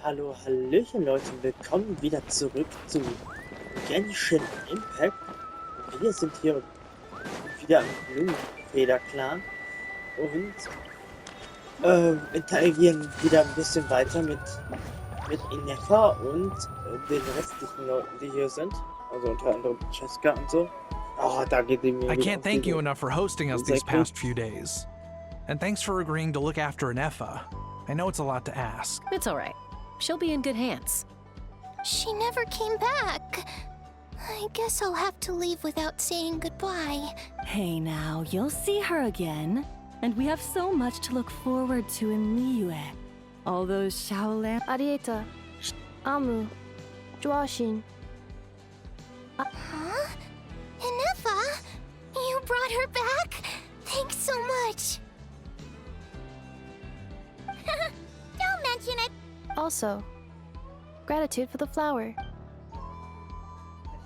Hallo, Hallöchen Leute, willkommen wieder zurück zu Genshin Impact. Wir sind hier wieder im Blumenfeder-Clan und interagieren wieder ein bisschen weiter mit Ineffa und den restlichen Leuten, die hier sind. Also unter anderem Cheska und so. Oh, da geht ihm I can't thank you enough for hosting us these past few days. And thanks for agreeing to look after Ineffa. I know it's a lot to ask. It's all right. She'll be in good hands. She never came back. I guess I'll have to leave without saying goodbye. Hey now, you'll see her again. And we have so much to look forward to in Liyue. All those Shaolin... Arieta, Amu, Joashin. Huh? Ineffa? You brought her back? Thanks so much. Don't mention it. Also, gratitude for the flower.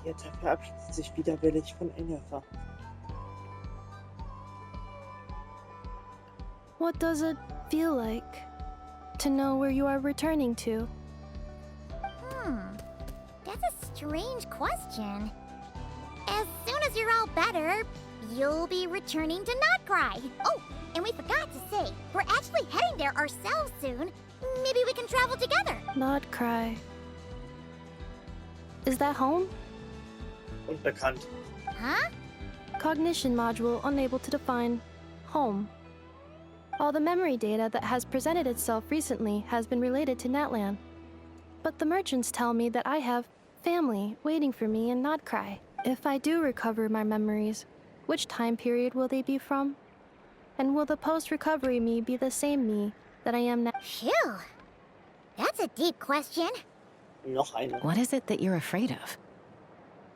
Jetzt verabschiedet sich widerwillig von Ineffa. What does it feel like to know where you are returning to? That's a strange question. As soon as you're all better, you'll be returning to Notcry. Oh, and we forgot to say, we're actually heading there ourselves soon. Maybe we can travel together. Not cry. Is that home? Unbekannt. Huh? Cognition module unable to define home. All the memory data that has presented itself recently has been related to Natlan. But the merchants tell me that I have family waiting for me in Notcry. If I do recover my memories, which time period will they be from? And will the post-recovery me be the same me that I am now? Phew. That's a deep question. Noch eine. What is it that you're afraid of?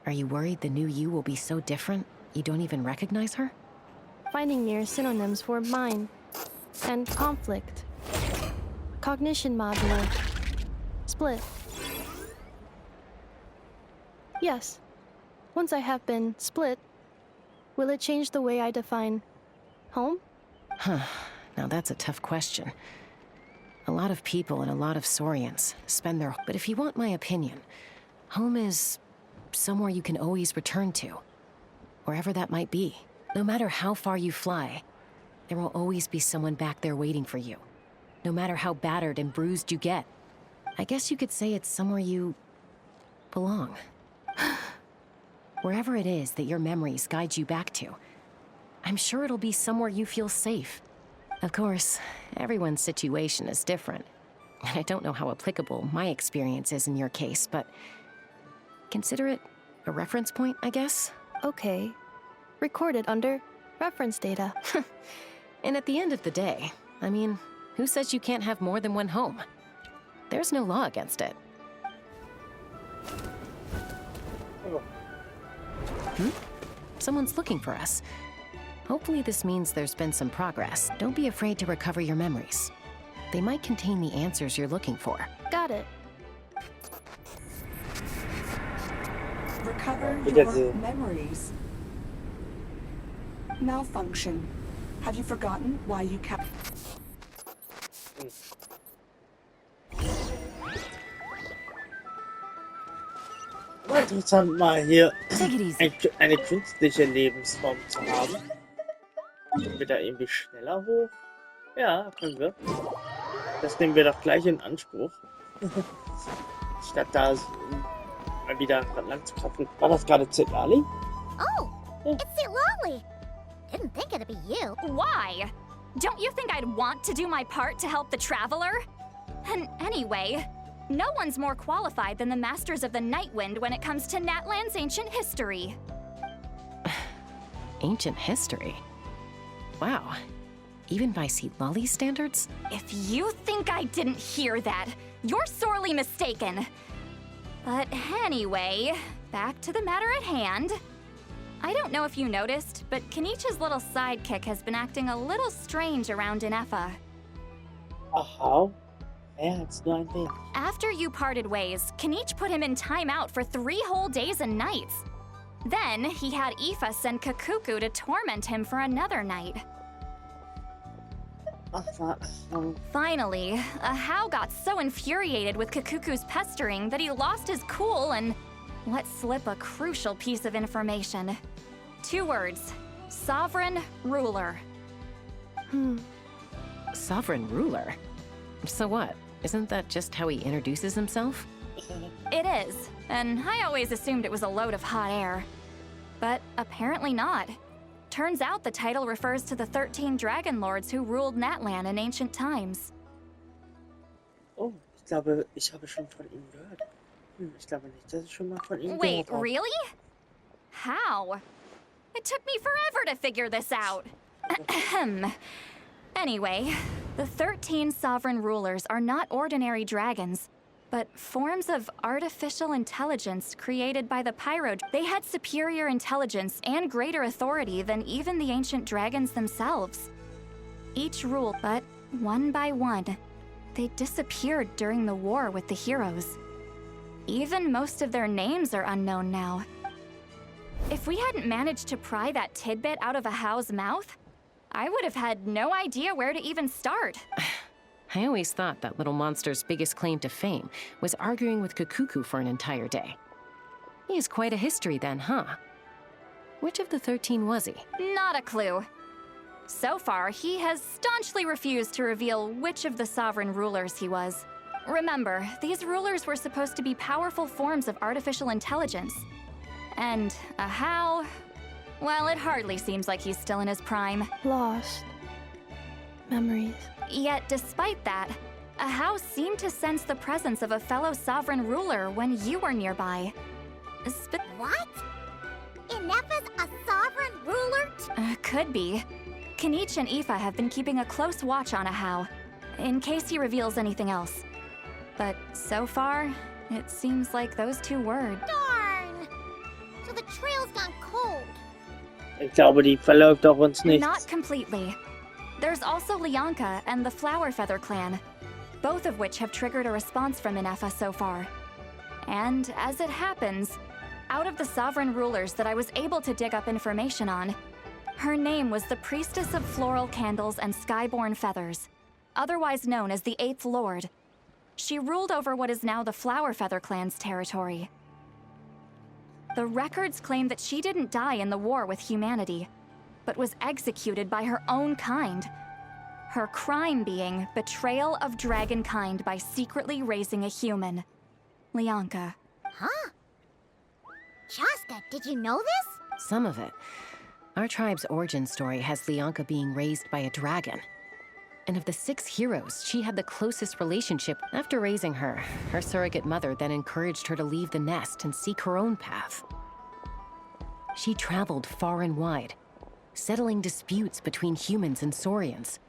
Are you worried the new you will be so different you don't even recognize her? Finding near synonyms for mine and conflict. Cognition module. Split. Yes. Once I have been split, will it change the way I define home? Huh. Now that's a tough question. A lot of people and a lot of Saurians spend their... But if you want my opinion, home is somewhere you can always return to. Wherever that might be. No matter how far you fly, there will always be someone back there waiting for you. No matter how battered and bruised you get. I guess you could say it's somewhere you belong. Wherever it is that your memories guide you back to, I'm sure it'll be somewhere you feel safe. Of course, everyone's situation is different. And I don't know how applicable my experience is in your case, but consider it a reference point, I guess? Okay. Recorded under reference data. And at the end of the day, I mean, who says you can't have more than one home? There's no law against it. Someone's looking for us. Hopefully this means there's been some progress. Don't be afraid to recover your memories. They might contain the answers you're looking for. Got it. Recover your memories. Malfunction. Have you forgotten why you kept... Interessant, mal hier eine künstliche Lebensform zu haben. Können wir da irgendwie schneller hoch? Ja, können wir. Das nehmen wir doch gleich in Anspruch. Statt da mal wieder lang zu krabbeln. War das gerade Zedali? Oh, it's Lolly. Didn't think it'd be you. Why? Don't you think I'd want to do my part to help the traveler? And anyway, no one's more qualified than the Masters of the Nightwind when it comes to Natlan's ancient history. Ancient history? Wow. Even by Lolly's standards? If you think I didn't hear that, you're sorely mistaken. But anyway, back to the matter at hand. I don't know if you noticed, but Kenichi's little sidekick has been acting a little strange around Ineffa. Aha. Ja, it's nur ein wenig. After you parted ways, Kenich put him in timeout for 3 whole days and nights. Then he had Aoife send Kakuku to torment him for another night. Finally, Ahau got so infuriated with Kakuku's pestering that he lost his cool and let slip a crucial piece of information. 2 words. Sovereign ruler. Sovereign ruler? So what? Isn't that just how he introduces himself? It is, and I always assumed it was a load of hot air. But apparently not. Turns out the title refers to the 13 Dragon Lords who ruled Natlan in ancient times. Oh, ich glaube, ich habe schon von ihm gehört. Ich glaube nicht, dass ich schon mal von ihm Wait, gehört habe. really? How? It took me forever to figure this out. Anyway, the 13 sovereign rulers are not ordinary dragons, but forms of artificial intelligence created by the Pyro. They had superior intelligence and greater authority than even the ancient dragons themselves. Each rule, but one by one, they disappeared during the war with the heroes. Even most of their names are unknown now. If we hadn't managed to pry that tidbit out of Ahau's mouth, I would have had no idea where to even start. I always thought that little monster's biggest claim to fame was arguing with Kakuku for an entire day. He has quite a history then, huh? Which of the 13 was he? Not a clue. So far, he has staunchly refused to reveal which of the sovereign rulers he was. Remember, these rulers were supposed to be powerful forms of artificial intelligence. And Ahau, well, it hardly seems like he's still in his prime. Lost. Memories. Yet, despite that, Ahau seemed to sense the presence of a fellow sovereign ruler when you were nearby. What? Inefa's a sovereign ruler? Could be. Kanich and Aoife have been keeping a close watch on Ahau, in case he reveals anything else. But so far, it seems like those 2 words. Darn! So the trail's gone cold. Ich glaube, die verläuft auch uns nichts. Not completely. There's also Lianka and the Flower Feather clan, both of which have triggered a response from Inefa so far. And as it happens, out of the sovereign rulers that I was able to dig up information on, her name was the Priestess of Floral Candles and Skyborn Feathers, otherwise known as the 8th Lord. She ruled over what is now the Flower Feather clan's territory. The records claim that she didn't die in the war with humanity, but was executed by her own kind. Her crime being betrayal of dragonkind by secretly raising a human. Lianka. Huh? Chaska, did you know this? Some of it. Our tribe's origin story has Lianka being raised by a dragon. And of the 6 heroes, she had the closest relationship. After raising her, her surrogate mother then encouraged her to leave the nest and seek her own path. She traveled far and wide, settling disputes between humans and Saurians.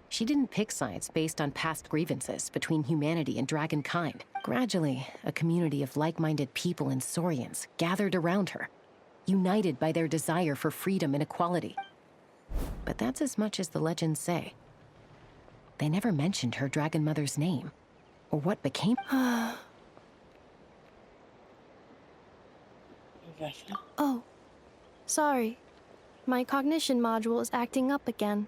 She didn't pick sides based on past grievances between humanity and dragonkind. Gradually, a community of like-minded people and Saurians gathered around her, united by their desire for freedom and equality. But that's as much as the legends say. They never mentioned her dragon mother's name, or what became. Oh, sorry. My cognition module is acting up again.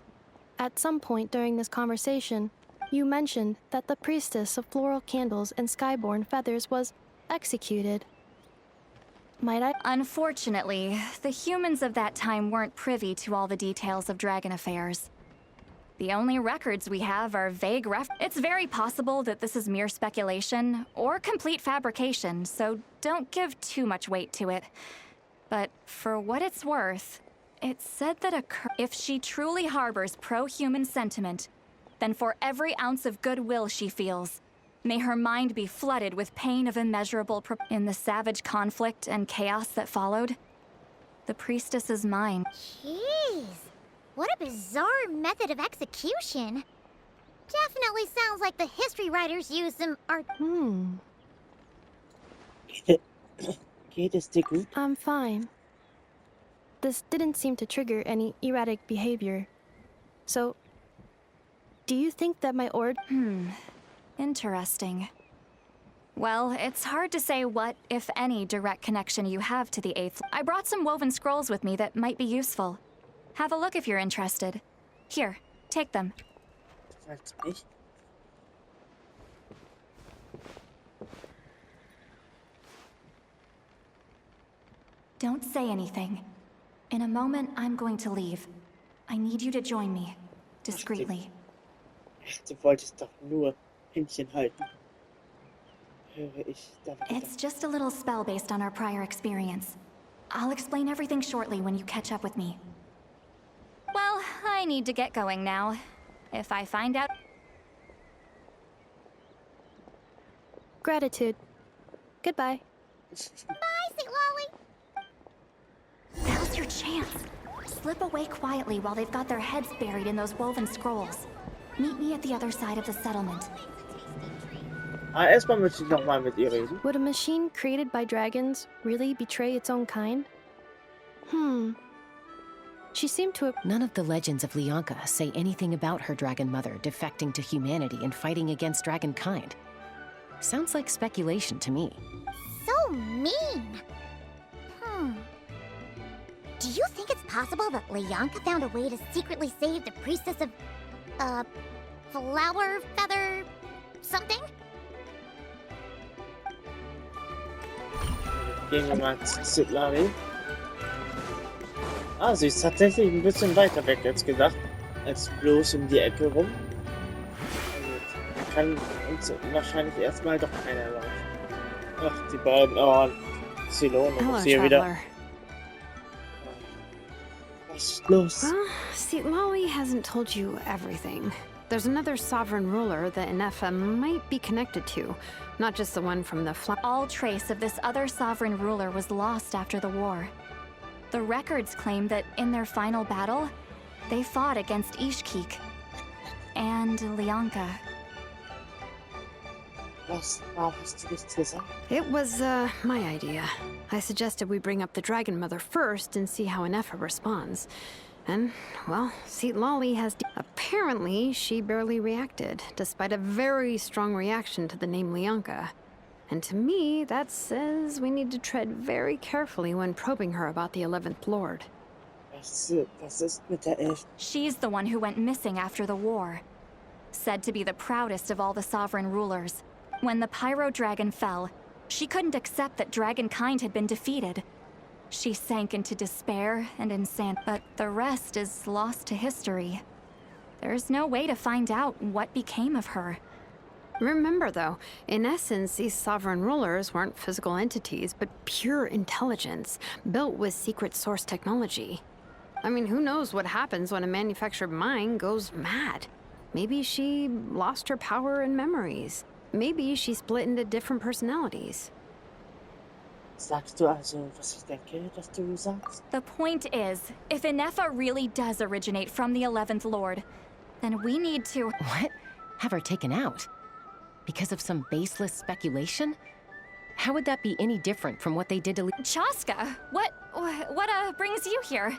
At some point during this conversation, you mentioned that the Priestess of Floral Candles and Skyborn Feathers was executed. Might I? Unfortunately, the humans of that time weren't privy to all the details of dragon affairs. The only records we have are vague It's very possible that this is mere speculation or complete fabrication, so don't give too much weight to it. But for what it's worth, it's said that if she truly harbors pro-human sentiment, then for every ounce of goodwill she feels, may her mind be flooded with pain of immeasurable in the savage conflict and chaos that followed. The priestess's mind. Jeez. What a bizarre method of execution. Definitely sounds like the history writers use them are. Geht es dir gut? I'm fine. This didn't seem to trigger any erratic behavior. So, do you think that my Interesting. Well, it's hard to say what, if any, direct connection you have to the 8th. I brought some woven scrolls with me that might be useful. Have a look if you're interested. Here, take them. Jedenfalls nicht. Don't say anything. In a moment, I'm going to leave. I need you to join me. Discreetly. Du wolltest doch nur Händchen halten. Höre ich damit. It's just a little spell based on our prior experience. I'll explain everything shortly when you catch up with me. Well, I need to get going now. If I find out... Gratitude. Goodbye. Bye, Sweet Lolly. Now's your chance. Slip away quietly while they've got their heads buried in those woven scrolls. Meet me at the other side of the settlement. Erstmal möchte ich nochmal mit ihr reden. Would a machine created by dragons really betray its own kind? She seemed to have... None of the legends of Leonka say anything about her dragon mother defecting to humanity and fighting against dragonkind. Sounds like speculation to me. So mean. Do you think it's possible that Leonka found a way to secretly save the priestess of, flower feather something? Gehen wir mal zu Zitlari. Ah, sie ist tatsächlich ein bisschen weiter weg als gedacht, als bloß um die Ecke rum. Da kann uns wahrscheinlich erstmal doch keiner laufen. Ach, die beiden. Oh, Silone ist hier wieder. Was ist los? Well, Lolly hasn't told you everything. There's another sovereign ruler that Inefa might be connected to, not just the one from the All trace of this other sovereign ruler was lost after the war. The records claim that in their final battle, they fought against Ishkik and Leonka. Was hast du nicht gesagt? It was, my idea. I suggested we bring up the Dragon Mother first and see how Inefa responds. And, well, Lolly has... Apparently, she barely reacted, despite a very strong reaction to the name Leonka. And to me, that says we need to tread very carefully when probing her about the 11th Lord. Was ist mit der Elf? She's the one who went missing after the war. Said to be the proudest of all the sovereign rulers. When the Pyro Dragon fell, she couldn't accept that dragonkind had been defeated. She sank into despair and insanity, but the rest is lost to history. There's no way to find out what became of her. Remember, though, in essence, these sovereign rulers weren't physical entities, but pure intelligence, built with secret source technology. I mean, who knows what happens when a manufactured mind goes mad? Maybe she lost her power and memories. Maybe she split into different personalities. Sagst du also, was ich denke, dass du sagst? The point is, if Inefa really does originate from the 11th Lord, then we need to... What? Have her taken out? Because of some baseless speculation? How would that be any different from what they did to Chaska, what brings you here?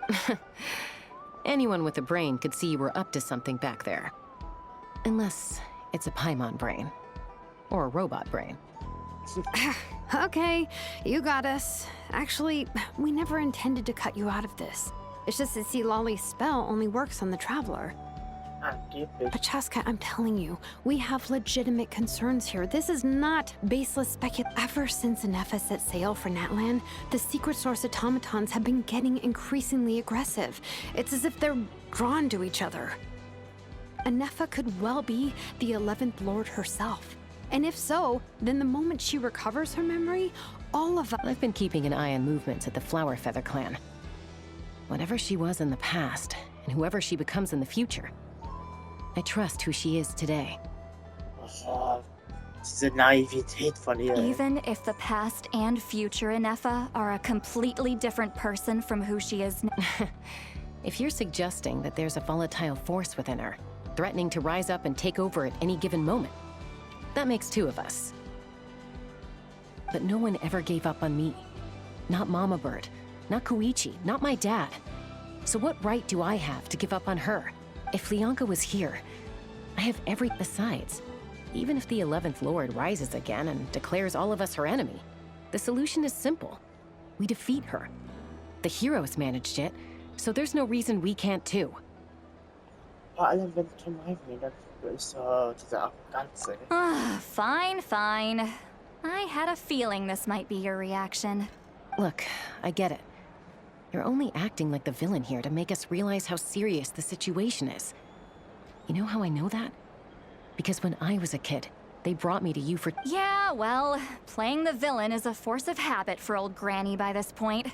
Anyone with a brain could see you were up to something back there. Unless it's a Paimon brain. Or a robot brain. Okay, you got us. Actually, we never intended to cut you out of this. It's just that Lolly's spell only works on the Traveler. But Chaska, I'm telling you, we have legitimate concerns here. This is not baseless speculation. Ever since Inefa set sail for Natlan, the secret source automatons have been getting increasingly aggressive. It's as if they're drawn to each other. Inefa could well be the 11th Lord herself. And if so, then the moment she recovers her memory, all of us... I've been keeping an eye on movements at the Flower Feather clan. Whatever she was in the past, and whoever she becomes in the future, I trust who she is today. Oh, diese Naivität von ihr. Even if the past and future Inefa are a completely different person from who she is now. If you're suggesting that there's a volatile force within her, threatening to rise up and take over at any given moment, that makes two of us. But no one ever gave up on me. Not Mama Bird, not Koichi, not my dad. So what right do I have to give up on her? If Leonka was here, I have every... Besides, even if the 11th Lord rises again and declares all of us her enemy, the solution is simple. We defeat her. The heroes managed it, so there's no reason we can't too. Vor allem, wenn Tom Heimreise Diese Arroganz, ey. Fine, fine. I had a feeling this might be your reaction. Look, I get it. You're only acting like the villain here to make us realize how serious the situation is. You know how I know that? Because when I was a kid, they brought me to you for— Yeah, well, playing the villain is a force of habit for old Granny by this point.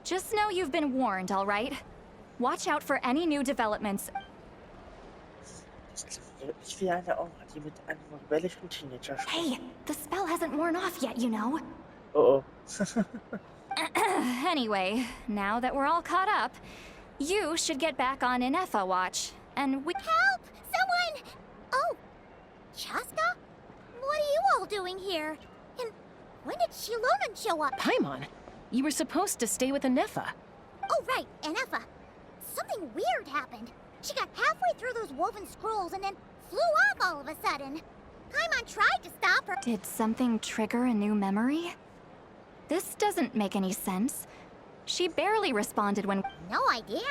Just know you've been warned, all right? Watch out for any new developments. Ich will eine Aura, die mit einem rebellischen Teenager spielt. Hey, the spell hasn't worn off yet, you know. Oh. Anyway, now that we're all caught up, you should get back on Inefa watch, and we— Help! Someone! Oh, Chaska? What are you all doing here? And when did Shilonan show up? Paimon, you were supposed to stay with Inefa. Oh, right, Inefa. Something weird happened. She got halfway through those woven scrolls and then flew off all of a sudden. Paimon tried to stop her. Did something trigger a new memory? This doesn't make any sense. She barely responded when— No idea.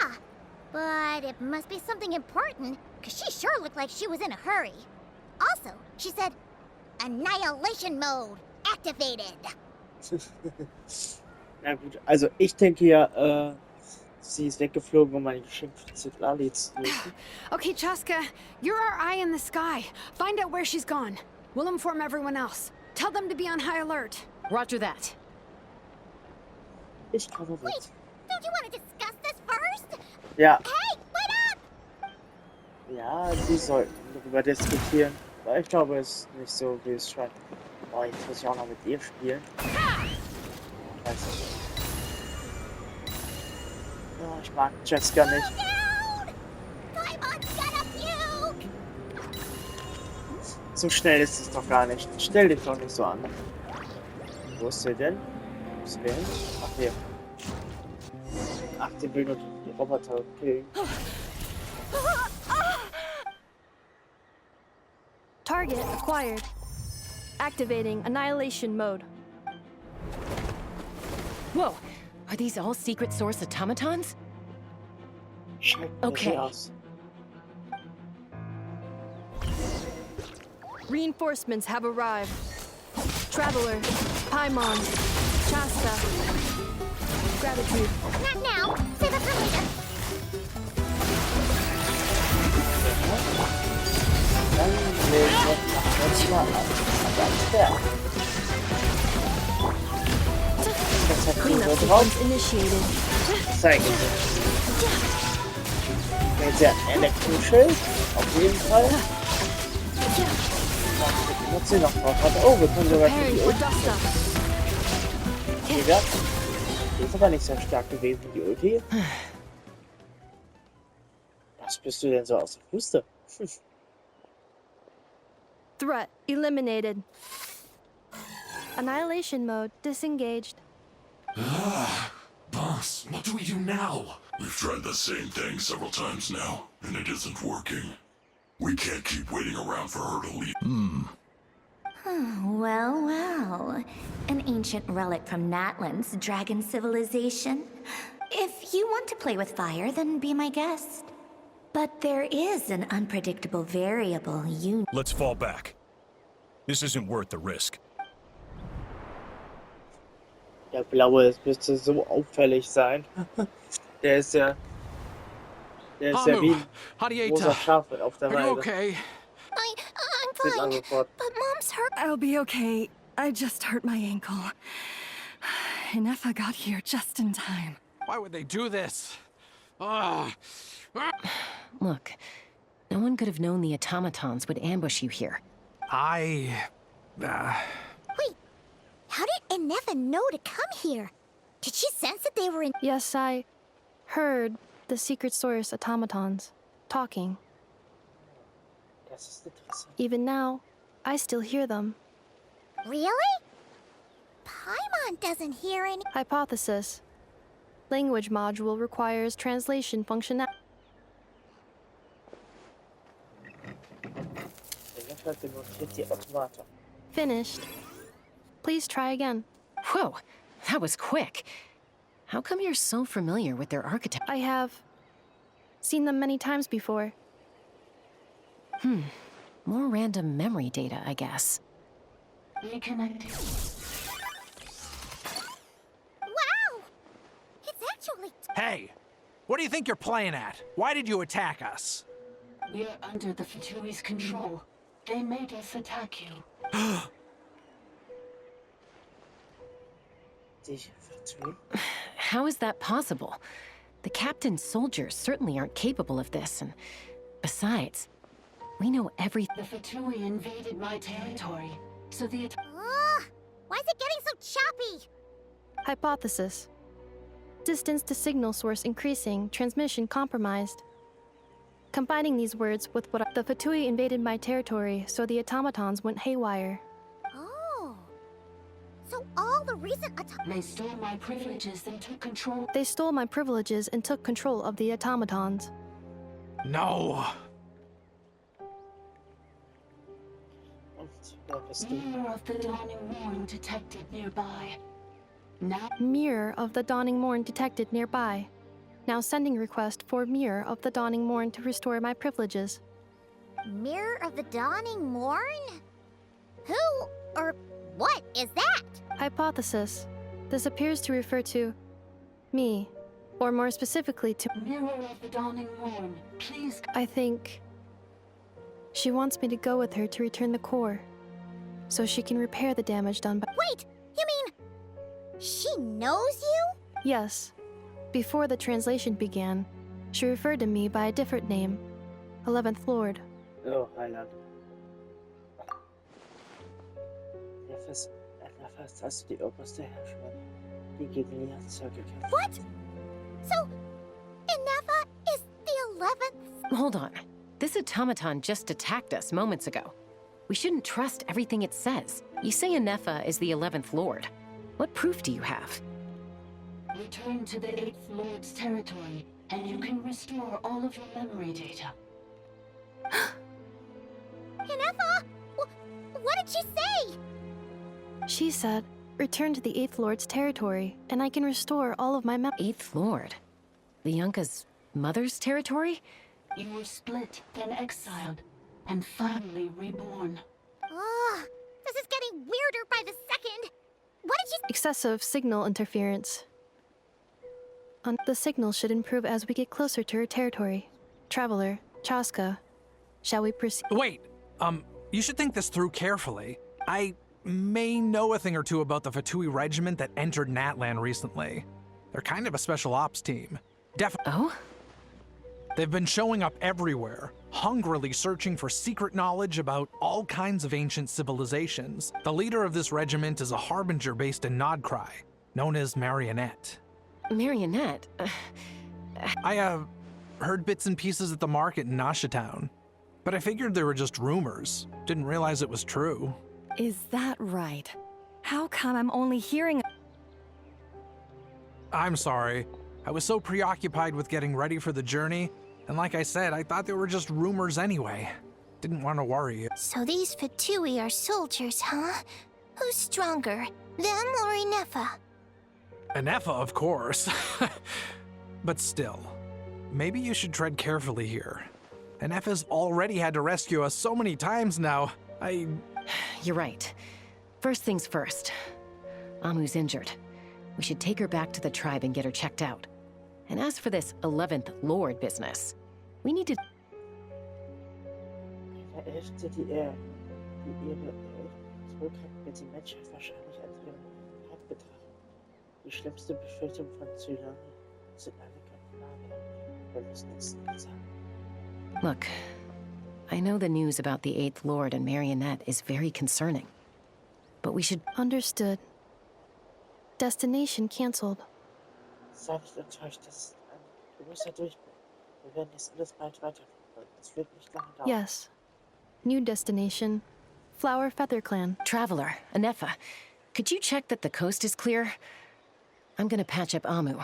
But it must be something important, because she sure looked like she was in a hurry. Also, she said, Annihilation Mode activated. Na gut, also ich denke ja, sie ist weggeflogen, um meine geschimpfte Zitlali zu lösen. Okay, Chaska, you're our eye in the sky. Find out where she's gone. We'll inform everyone else. Tell them to be on high alert. Roger that. Ich komme mit. Wait, don't you want to discuss this first? Ja. Hey, wait up! Ja, sie sollten darüber diskutieren. Weil ich glaube, es ist nicht so, wie es scheint. Oh, jetzt muss ich auch noch mit ihr spielen. Scheiße. Oh, ich mag Jessica nicht. Paimon's gonna puke! So schnell ist es doch gar nicht. Stell dich doch nicht so an. Wo ist sie denn? Wo ist sie denn? Ach, hier. Ach, die will nur die Roboter killen. Target acquired. Activating Annihilation Mode. Whoa, are these all secret source automatons? Schmeckt Okay. sie aus. Reinforcements have arrived. Traveler, Paimon, Shasta. Gratitude. Not now. Save it for later. Dann legen wir das mal an. Ganz fair. Das hat Cleanup sie so drauf. sequence initiated. Zeigen Sie. Jetzt ja Elektroschild. Auf jeden Fall. Was sie noch drauf hat. Oh, wir können sogar Preparing die for Ulti. dust up. Die ist aber nicht so stark gewesen, die Ulti. Was bist du denn so aus der Puste? Threat eliminated. Annihilation Mode disengaged. Boss, what do we do now? We've tried the same thing several times now, and it isn't working. We can't keep waiting around for her to leave. Well, well. An ancient relic from Natlan's dragon civilization. If you want to play with fire, then be my guest. But there is an unpredictable variable you— Let's fall back. This isn't worth the risk. Der blaue, das müsste so auffällig sein. Der ist ja wie ein großer Schaf auf der Are you Weide. okay? I'm fine. Sofort. But Mom's hurt. I'll be okay. I just hurt my ankle. Inefa got here just in time. Why would they do this? Ah. Look, no one could have known the automatons would ambush you here. Wait, how did Inefa know to come here? Did she sense that they were in— Yes, I heard the secret source automatons talking. Das ist interessant. Even now, I still hear them. Really? Paimon doesn't hear any— Hypothesis. Language module requires translation functionality. Der demonstriert die Automata. Finished. Please try again. Whoa, that was quick. How come you're so familiar with their architecture? I have seen them many times before. More random memory data, I guess. Reconnecting. Wow! It's actually... Hey! What do you think you're playing at? Why did you attack us? We're under the Fatui's control. They made us attack you. How is that possible? The captain's soldiers certainly aren't capable of this, and besides, we know everything. The Fatui invaded my territory, so the why is it getting so choppy? Hypothesis. Distance to signal source increasing, transmission compromised. Combining these words with what the Fatui invaded my territory, so the automatons went haywire. Oh. So all the recent They stole my privileges and took control. They stole my privileges and took control of the automatons. No! Mirror of the Dawning Morn detected nearby. Now Mirror of the Dawning Morn detected nearby. Now sending request for Mirror of the Dawning Morn to restore my privileges. Mirror of the Dawning Morn? Who or what is that? Hypothesis. This appears to refer to me, or more specifically to Mirror of the Dawning Morn, please. I think she wants me to go with her to return the core, so she can repair the damage done by— Wait, you mean she knows you? Yes. Before the translation began, she referred to me by a different name, 11th Lord. Oh, Heiland. Fast hast du die oberste Herrscherin, die gegen Liazar gekämpft. What? So, Inefa is the 11th? Hold on. This automaton just attacked us moments ago. We shouldn't trust everything it says. You say Inefa is the 11th Lord. What proof do you have? Return to the 8th Lord's territory, and you can restore all of your memory data. Inefa? What did she say? She said, return to the 8th Lord's territory, and I can restore all of my 8th Lord? The Yunka's mother's territory? You were split, then exiled, and finally reborn. Ugh, this is getting weirder by the second. What did you— Excessive signal interference. The signal should improve as we get closer to her territory. Traveler, Chaska, shall we proceed? Wait, you should think this through carefully. I may know a thing or two about the Fatui regiment that entered Natlan recently. They're kind of a special ops team. Oh? They've been showing up everywhere, hungrily searching for secret knowledge about all kinds of ancient civilizations. The leader of this regiment is a harbinger based in Nodcry, known as Marionette. Marionette? I heard bits and pieces at the market in Nashatown, but I figured they were just rumors. Didn't realize it was true. Is that right? How come I'm only hearing— I'm sorry. I was so preoccupied with getting ready for the journey, and like I said, I thought they were just rumors anyway. Didn't want to worry you. So these Fatui are soldiers, huh? Who's stronger, them or Inefa? Inefa, of course. But still, maybe you should tread carefully here. Inefa's already had to rescue us so many times now. You're right. First things first. Amu's injured. We should take her back to the tribe and get her checked out. And as for this 11th Lord business, we need to— Der Elfte, die ihre zurückhalten, wird die Menschheit wahrscheinlich als ihren Feind betrachten. Die schlimmste Befürchtung von Tsunami sind alle Kampflager. Wir müssen es nicht sagen. Look, I know the news about the 8th Lord and Marionette is very concerning. But we should— Understood. Destination cancelled. Sei nicht enttäuscht, das ist ein großer Durchbruch. Wir werden jetzt alles bald weiterverfolgen. Es wird nicht lange dauern. Yes. New destination. Flower Feather Clan. Traveler, Inefa, could you check that the coast is clear? I'm gonna patch up Amu,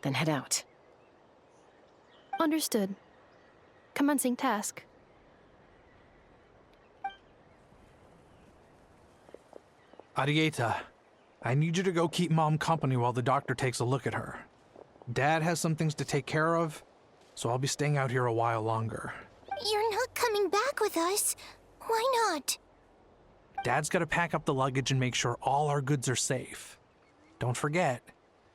then head out. Understood. Commencing task. Arieta, I need you to go keep Mom company while the doctor takes a look at her. Dad has some things to take care of, so I'll be staying out here a while longer. You're not coming coming back with us. Why not? Dad's gotta pack up the luggage and make sure all our goods are safe. Don't forget,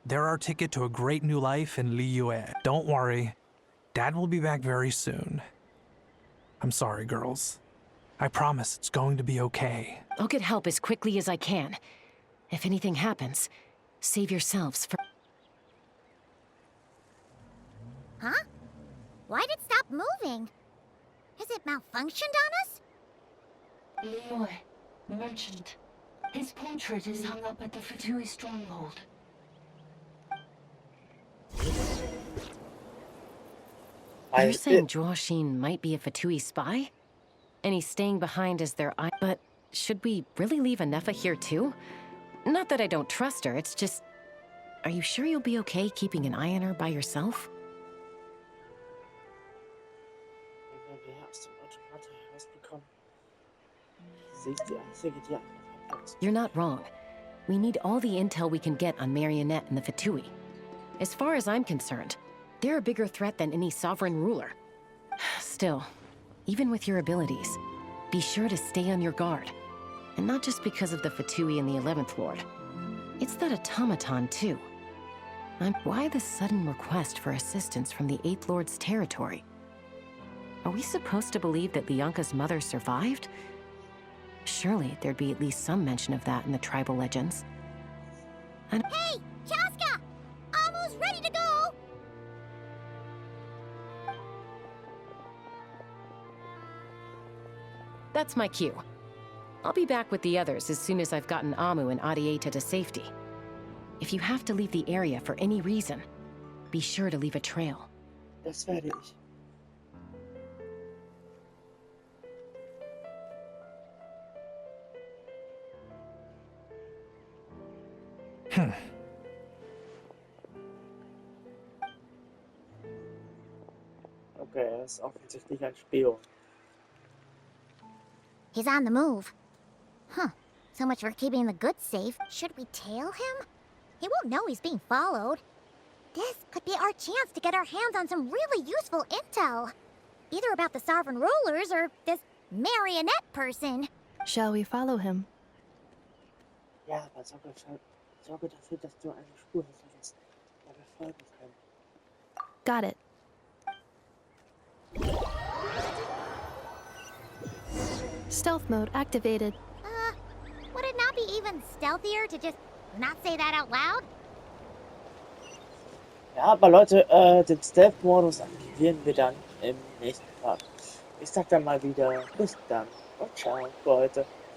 they're our ticket to a great new life in Liyue. Don't worry, Dad will be back very soon. I'm sorry, girls. I promise it's going to be okay. I'll get help as quickly as I can. If anything happens, save yourselves for... Huh? Why'd it stop moving? Has it malfunctioned on us? Liyue, merchant. His portrait is hung up at the Fatui stronghold. You're saying Zhuoxin might be a Fatui spy? And he's staying behind as their eye... But should we really leave Anefa here too? Not that I don't trust her, it's just... Are you sure you'll be okay keeping an eye on her by yourself? You're not wrong. We need all the intel we can get on Marionette and the Fatui. As far as I'm concerned, they're a bigger threat than any sovereign ruler. Still, even with your abilities, be sure to stay on your guard. And not just because of the Fatui and the 11th Lord. It's that automaton, too. Why this sudden request for assistance from the 8th Lord's territory? Are we supposed to believe that Lianka's mother survived? Surely there'd be at least some mention of that in the tribal legends. And hey, Chaska! Almost ready to go! That's my cue. I'll be back with the others as soon as I've gotten Amu and Adieta to safety. If you have to leave the area for any reason, be sure to leave a trail. Das werde ich. Okay, er ist offensichtlich ein Spion. He's on the move. Huh. So much for keeping the goods safe. Should we tail him? He won't know he's being followed. This could be our chance to get our hands on some really useful intel. Either about the sovereign rulers or this marionette person. Shall we follow him? Ja, aber sorge dafür, dass du eine Spur hinterlässt, der wir folgen können. Got it. Stealth mode activated. Would it not be even stealthier to just not say that out loud? Ja, aber Leute, den Stealth-Modus aktivieren wir dann im nächsten Part. Ich sag dann mal wieder bis dann und ciao für heute.